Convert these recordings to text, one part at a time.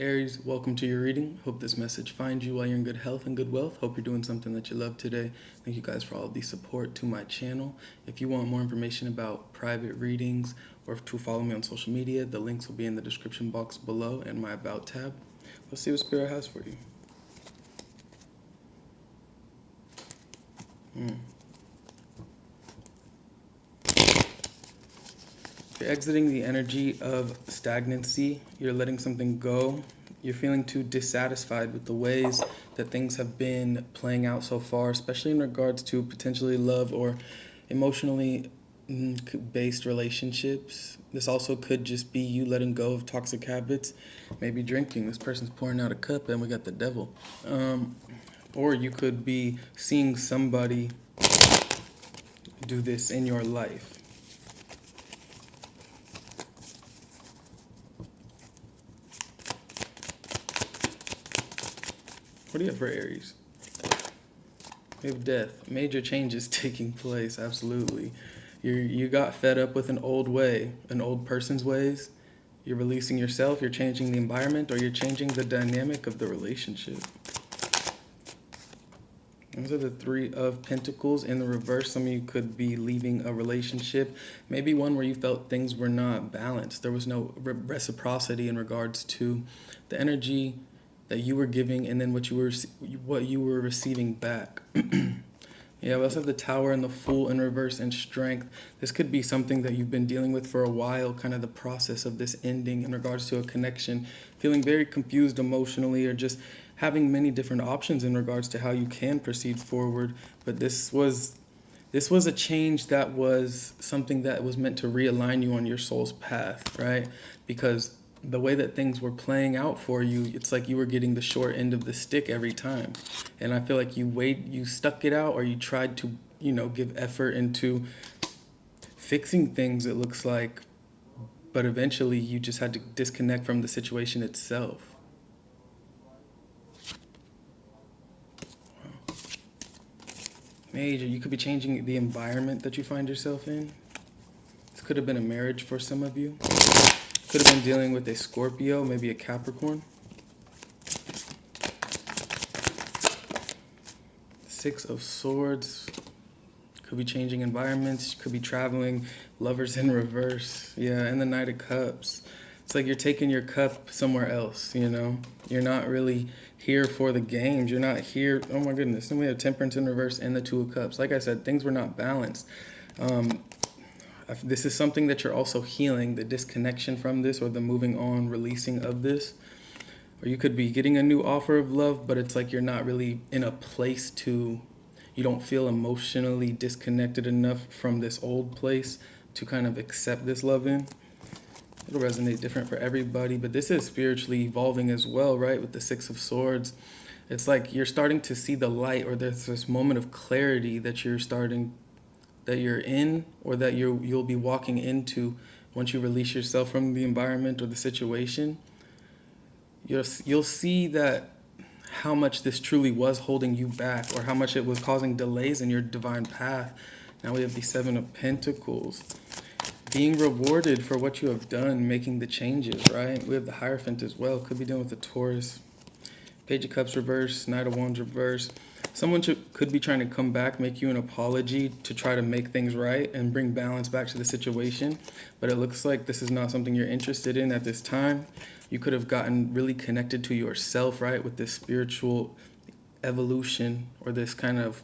Aries, welcome to your reading. Hope this message finds you while you're in good health and good wealth. Hope you're doing something that you love today. Thank you guys for all of the support to my channel. If you want more information about private readings or to follow me on social media, the links will be in the description box below and my About tab. Let's see what Spirit has for you. You're exiting the energy of stagnancy. You're letting something go. You're feeling too dissatisfied with the ways that things have been playing out so far, especially in regards to potentially love or emotionally based relationships. This also could just be you letting go of toxic habits, maybe drinking. This person's pouring out a cup and we got the devil. Or you could be seeing somebody do this in your life. What do you have for Aries? We have death. Major changes taking place, absolutely. You got fed up with an old way, an old person's ways. You're releasing yourself, you're changing the environment, or you're changing the dynamic of the relationship. Those are the Three of Pentacles in the reverse. Some of you could be leaving a relationship, maybe one where you felt things were not balanced. There was no reciprocity in regards to the energy that you were giving and then what you were receiving back. Yeah, we also have the Tower and the Fool in reverse and Strength. This could be something that you've been dealing with for a while, kind of the process of this ending in regards to a connection, feeling very confused emotionally or just having many different options in regards to how you can proceed forward. But this was a change that was something that was meant to realign you on your soul's path, right? Because the way that things were playing out for you, it's like you were getting the short end of the stick every time. And I feel like you stuck it out, or you tried to, give effort into fixing things, it looks like, but eventually you just had to disconnect from the situation itself. Major, you could be changing the environment that you find yourself in. This could have been a marriage for some of you. Could have been dealing with a Scorpio, maybe a Capricorn. Six of Swords. Could be changing environments. Could be traveling. Lovers in reverse. Yeah, and the Knight of Cups. It's like you're taking your cup somewhere else, You're not really here for the games. You're not here. Oh my goodness. Then we have Temperance in reverse and the Two of Cups. Like I said, things were not balanced. This is something that you're also healing, the disconnection from this or the moving on, releasing of this. Or you could be getting a new offer of love, but it's like you're not really in a place you don't feel emotionally disconnected enough from this old place to kind of accept this love in. It'll resonate different for everybody, but this is spiritually evolving as well, right? With the Six of Swords. It's like you're starting to see the light, or there's this moment of clarity that you're in, or that you'll be walking into once you release yourself from the environment or the situation. You'll see that how much this truly was holding you back, or how much it was causing delays in your divine path. Now we have the Seven of Pentacles. Being rewarded for what you have done, making the changes, right? We have the Hierophant as well. Could be dealing with the Taurus. Page of Cups reverse, Knight of Wands reverse. Someone could be trying to come back, make you an apology to try to make things right and bring balance back to the situation. But it looks like this is not something you're interested in at this time. You could have gotten really connected to yourself, right? With this spiritual evolution, or this kind of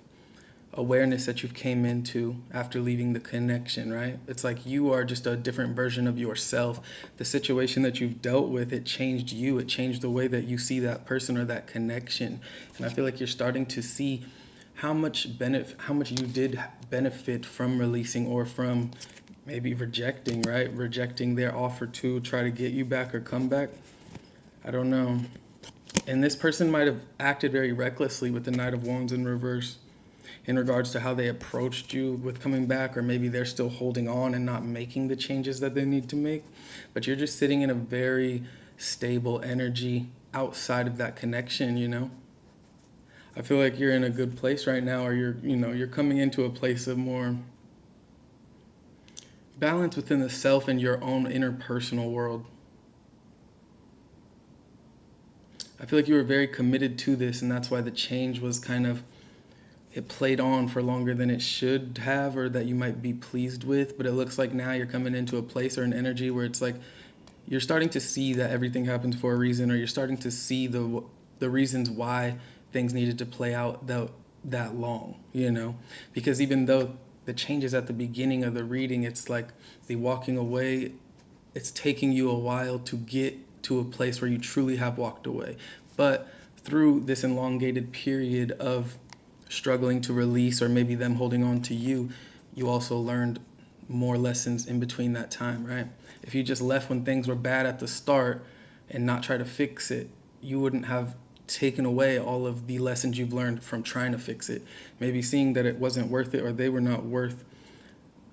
awareness that you've came into after leaving the connection, right? It's like you are just a different version of yourself. The situation that you've dealt with, it changed you. It changed the way that you see that person or that connection. And I feel like you're starting to see how much you did benefit from releasing, or from maybe rejecting, right? Rejecting their offer to try to get you back or come back. I don't know. And this person might have acted very recklessly with the Knight of Wands in reverse in regards to how they approached you with coming back, or maybe they're still holding on and not making the changes that they need to make. But you're just sitting in a very stable energy outside of that connection, I feel like you're in a good place right now, or you're coming into a place of more balance within the self and your own interpersonal world. I feel like you were very committed to this, and that's why the change was kind of, it played on for longer than it should have, or that you might be pleased with. But it looks like now you're coming into a place or an energy where it's like you're starting to see that everything happens for a reason, or you're starting to see the reasons why things needed to play out that long, you know? Because even though the changes at the beginning of the reading, it's like the walking away, it's taking you a while to get to a place where you truly have walked away. But through this elongated period of struggling to release, or maybe them holding on to you, you also learned more lessons in between that time, right? If you just left when things were bad at the start and not try to fix it, you wouldn't have taken away all of the lessons you've learned from trying to fix it. Maybe seeing that it wasn't worth it, or they were not worth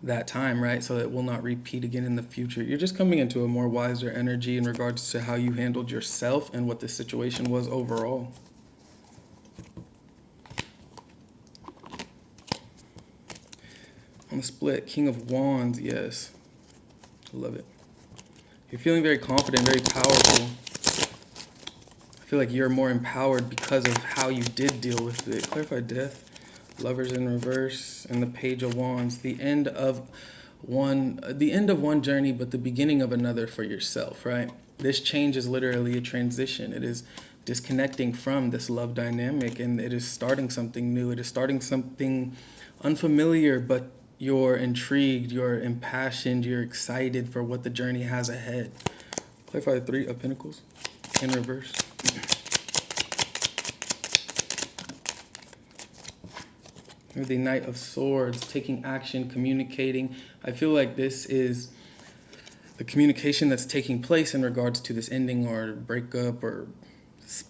that time, right? So it will not repeat again in the future. You're just coming into a more wiser energy in regards to how you handled yourself and what the situation was overall. On the split, King of Wands, yes. I love it. You're feeling very confident, very powerful. I feel like you're more empowered because of how you did deal with it. Clarified Death, Lovers in reverse, and the Page of Wands. The end of one journey, but the beginning of another for yourself, right? This change is literally a transition. It is disconnecting from this love dynamic, and it is starting something new. It is starting something unfamiliar, but you're intrigued, you're impassioned, you're excited for what the journey has ahead. Clarify the Three of Pentacles in reverse. The Knight of Swords, taking action, communicating. I feel like this is the communication that's taking place in regards to this ending or breakup or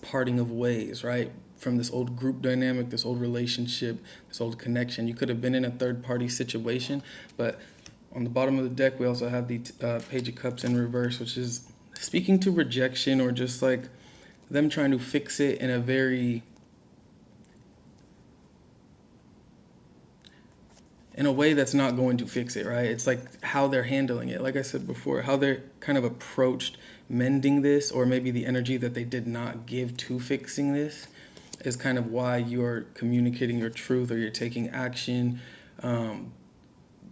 parting of ways, right? From this old group dynamic, this old relationship, this old connection. You could have been in a third-party situation, but on the bottom of the deck, we also have the Page of Cups in reverse, which is speaking to rejection, or just like them trying to fix it in a way that's not going to fix it, right? It's like how they're handling it. Like I said before, how they're kind of approached mending this, or maybe the energy that they did not give to fixing this, is kind of why you're communicating your truth, or you're taking action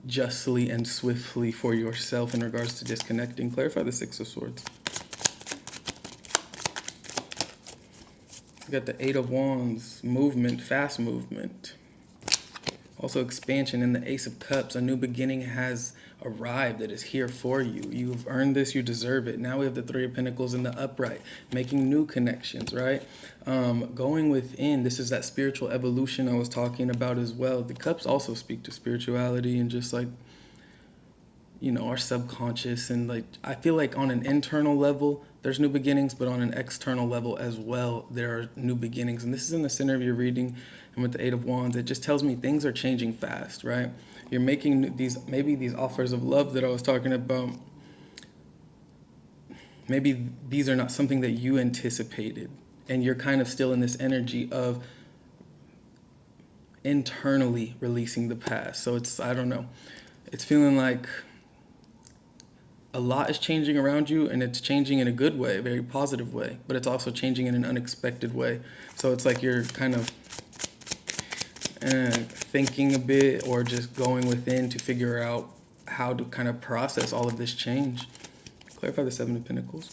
justly and swiftly for yourself in regards to disconnecting. Clarify the Six of Swords. We got the Eight of Wands, movement, fast movement. Also expansion in the Ace of Cups. A new beginning has arrived. It is here for you. You've earned this. You deserve it. Now we have the Three of Pentacles in the upright, making new connections, right? Going within. This is that spiritual evolution I was talking about as well. The cups also speak to spirituality and just like, you know, our subconscious. And like, I feel like on an internal level, there's new beginnings, but on an external level as well, there are new beginnings. And this is in the center of your reading. And with the Eight of Wands, it just tells me things are changing fast, right? You're making these offers of love that I was talking about. Maybe these are not something that you anticipated. And you're kind of still in this energy of internally releasing the past. So it's, I don't know, it's feeling like a lot is changing around you, and it's changing in a good way, a very positive way, but it's also changing in an unexpected way. So it's like you're kind of thinking a bit, or just going within to figure out how to kind of process all of this change. Clarify the Seven of Pentacles.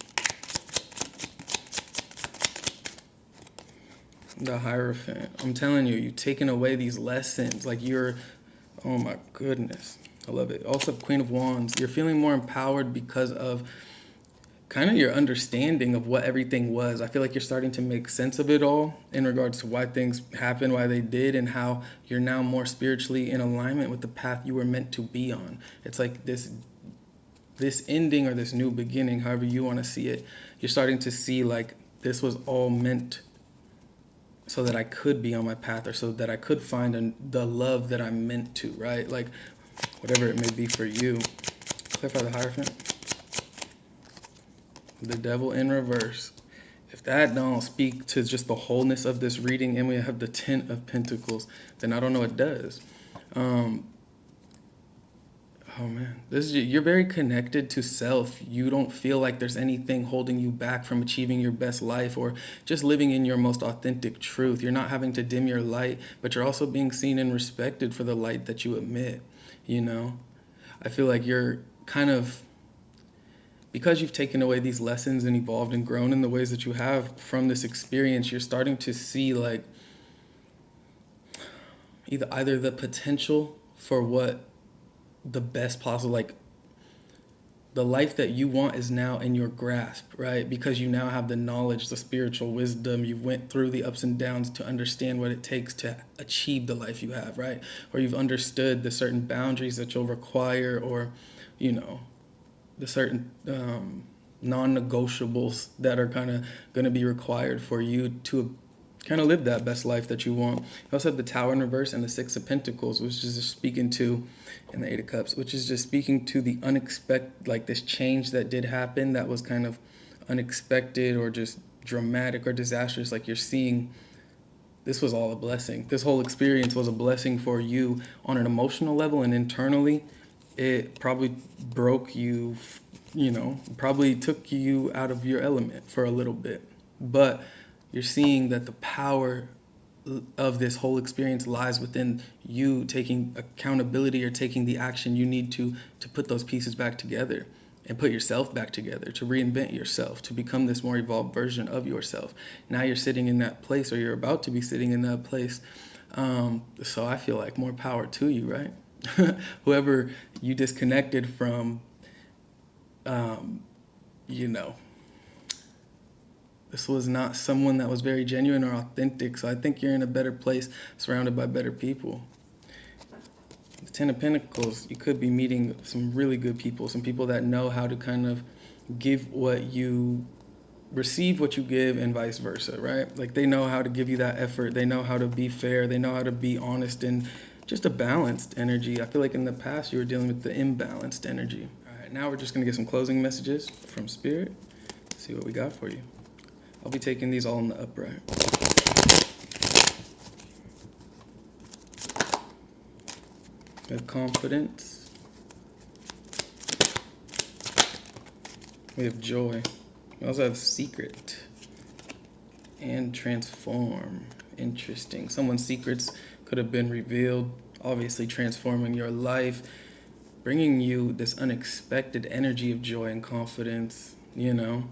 The Hierophant. I'm telling you, you've taken away these lessons. Like oh my goodness. I love it. Also, Queen of Wands. You're feeling more empowered because of kind of your understanding of what everything was. I feel like you're starting to make sense of it all in regards to why things happened, why they did, and how you're now more spiritually in alignment with the path you were meant to be on. It's like this ending, or this new beginning, however you want to see it. You're starting to see like this was all meant so that I could be on my path, or so that I could find the love that I'm meant to, right? Like whatever it may be for you. Clarify the Hierophant. The Devil in reverse. If that don't speak to just the wholeness of this reading, and we have the Ten of Pentacles, then I don't know what does. Oh man, you're very connected to self. You don't feel like there's anything holding you back from achieving your best life or just living in your most authentic truth. You're not having to dim your light, but you're also being seen and respected for the light that you emit, you know? I feel like you're kind of, because you've taken away these lessons and evolved and grown in the ways that you have from this experience, you're starting to see like either the potential for what the best possible, like the life that you want is now in your grasp, right? Because you now have the knowledge, the spiritual wisdom, you went through the ups and downs to understand what it takes to achieve the life you have, right? Or you've understood the certain boundaries that you'll require, or, you know, the certain non-negotiables that are kind of going to be required for you to kind of live that best life that you want. You also have the Tower in reverse and the Six of Pentacles, which is just speaking to, and the Eight of Cups, which is just speaking to the unexpected, like this change that did happen that was kind of unexpected or just dramatic or disastrous. Like you're seeing this was all a blessing. This whole experience was a blessing for you on an emotional level, and internally it probably broke you, you know, probably took you out of your element for a little bit. But you're seeing that the power of this whole experience lies within you taking accountability or taking the action you need to put those pieces back together and put yourself back together, to reinvent yourself, to become this more evolved version of yourself. Now you're sitting in that place, or you're about to be sitting in that place. So I feel like more power to you, right? Whoever you disconnected from, you know, this was not someone that was very genuine or authentic. So I think you're in a better place, surrounded by better people. The Ten of Pentacles, you could be meeting some really good people, some people that know how to kind of give what you receive, what you give, and vice versa, right? Like they know how to give you that effort. They know how to be fair. They know how to be honest and just a balanced energy. I feel like in the past you were dealing with the imbalanced energy. All right, now we're just going to get some closing messages from Spirit. See what we got for you. I'll be taking these all in the upright. We have confidence. We have joy. We also have secret and transform. Interesting. Someone's secrets could have been revealed, obviously transforming your life, bringing you this unexpected energy of joy and confidence, you know.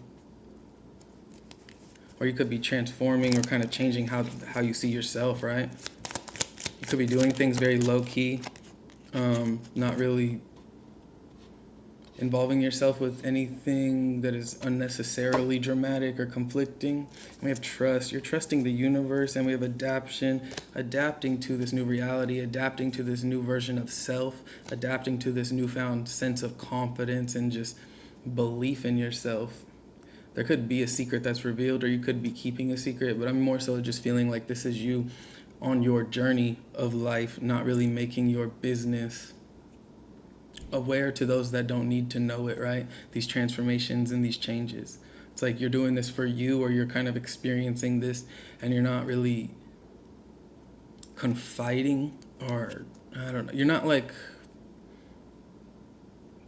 Or you could be transforming or kind of changing how you see yourself, right? You could be doing things very low-key, not really involving yourself with anything that is unnecessarily dramatic or conflicting. We have trust. You're trusting the universe, and we have adapting to this new reality, adapting to this new version of self, adapting to this newfound sense of confidence and just belief in yourself. There could be a secret that's revealed, or you could be keeping a secret, but I'm more so just feeling like this is you on your journey of life, not really making your business aware to those that don't need to know it, right? These transformations and these changes. It's like you're doing this for you, or you're kind of experiencing this and you're not really confiding, or I don't know, you're not like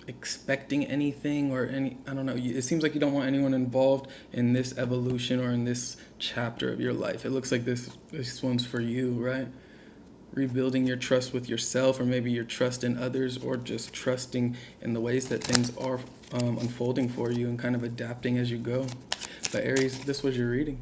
expecting anything or I don't know, it seems like you don't want anyone involved in this evolution or in this chapter of your life. It looks like this one's for you, right? Rebuilding your trust with yourself, or maybe your trust in others, or just trusting in the ways that things are unfolding for you and kind of adapting as you go. But Aries, this was your reading.